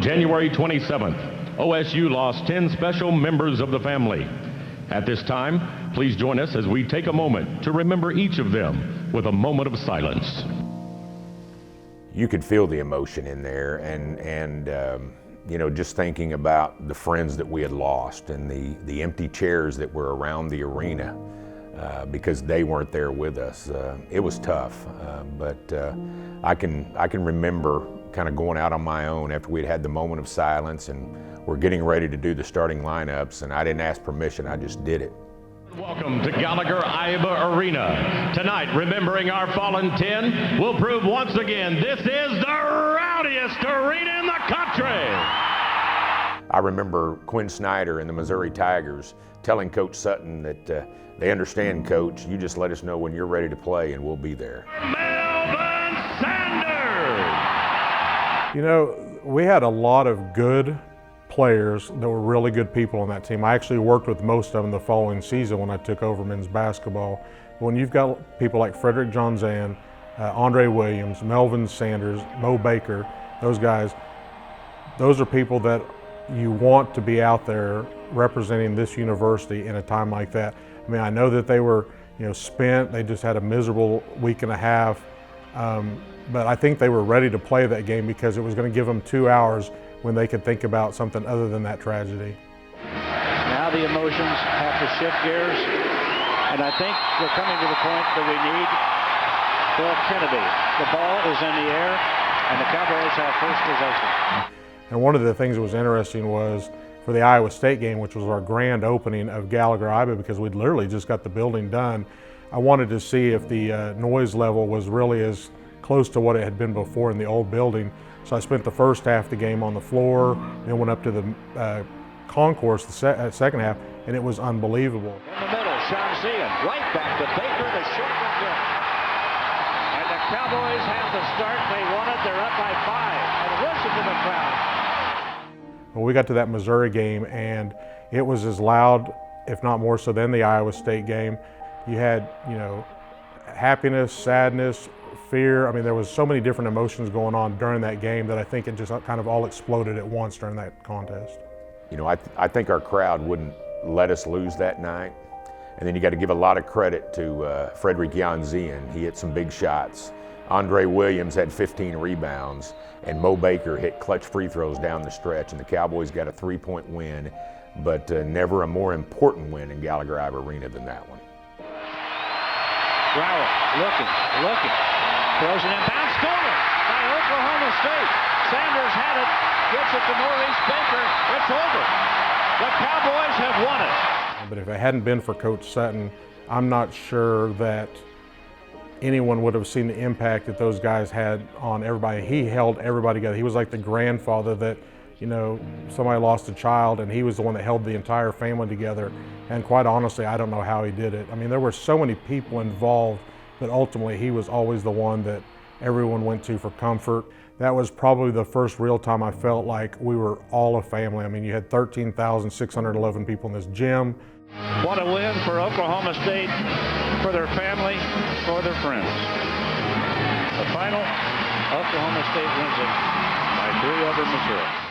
January 27th, OSU lost 10 special members of the family. At this time, please join us as we take a moment to remember each of them with a moment of silence. You could feel the emotion in there, and you know, just thinking about the friends that we had lost and the empty chairs that were around the arena because they weren't there with us. It was tough, but I can remember kind of going out on my own after we'd had the moment of silence and we're getting ready to do the starting lineups, and I didn't ask permission, I just did it. Welcome to Gallagher-Iba Arena. Tonight, remembering our fallen 10, will prove once again this is the rowdiest arena in the country. I remember Quinn Snyder and the Missouri Tigers telling Coach Sutton that they understand, Coach, you just let us know when you're ready to play and we'll be there. Melvin Sanders! You know, we had a lot of good players that were really good people on that team. I actually worked with most of them the following season when I took over men's basketball. When you've got people like Frederick Johnzan, Andre Williams, Melvin Sanders, Mo Baker, those guys, those are people that you want to be out there representing this university in a time like that. I mean, I know that they were, you know, spent. They just had a miserable week and a half, but I think they were ready to play that game because it was going to give them 2 hours when they could think about something other than that tragedy. Now the emotions have to shift gears, and I think we're coming to the point that we need Bill Kennedy. The ball is in the air, and the Cowboys have first possession. And one of the things that was interesting was for the Iowa State game, which was our grand opening of Gallagher-Iba, because we'd literally just got the building done, I wanted to see if the noise level was really as close to what it had been before in the old building. So I spent the first half of the game on the floor, then went up to the concourse the second half, and it was unbelievable. In the middle, Sean Zean, right back to Baker, the short one good. And the Cowboys have the start they wanted. They're up by 5, and listen to the crowd. When we got to that Missouri game, and it was as loud, if not more so, than the Iowa State game. You had, you know, happiness, sadness, fear. I mean, there was so many different emotions going on during that game that I think it just kind of all exploded at once during that contest. You know, I think our crowd wouldn't let us lose that night. And then you got to give a lot of credit to Frederick Johnzan. He hit some big shots. Andre Williams had 15 rebounds, and Mo Baker hit clutch free throws down the stretch, and the Cowboys got a 3-point win, but never a more important win in Gallagher-Iba Arena than that one. Brower looking. Throws an inbound, stolen by Oklahoma State. Sanders had it, gets it to Maurice Baker. It's over. The Cowboys have won it. But if it hadn't been for Coach Sutton, I'm not sure that anyone would have seen the impact that those guys had on everybody. He held everybody together. He was like the grandfather that, you know, somebody lost a child and he was the one that held the entire family together. And quite honestly, I don't know how he did it. I mean, there were so many people involved, but ultimately he was always the one that everyone went to for comfort. That was probably the first real time I felt like we were all a family. I mean, you had 13,611 people in this gym. What a win for Oklahoma State, for their family, for their friends. The final, Oklahoma State wins it by 3 over Missouri.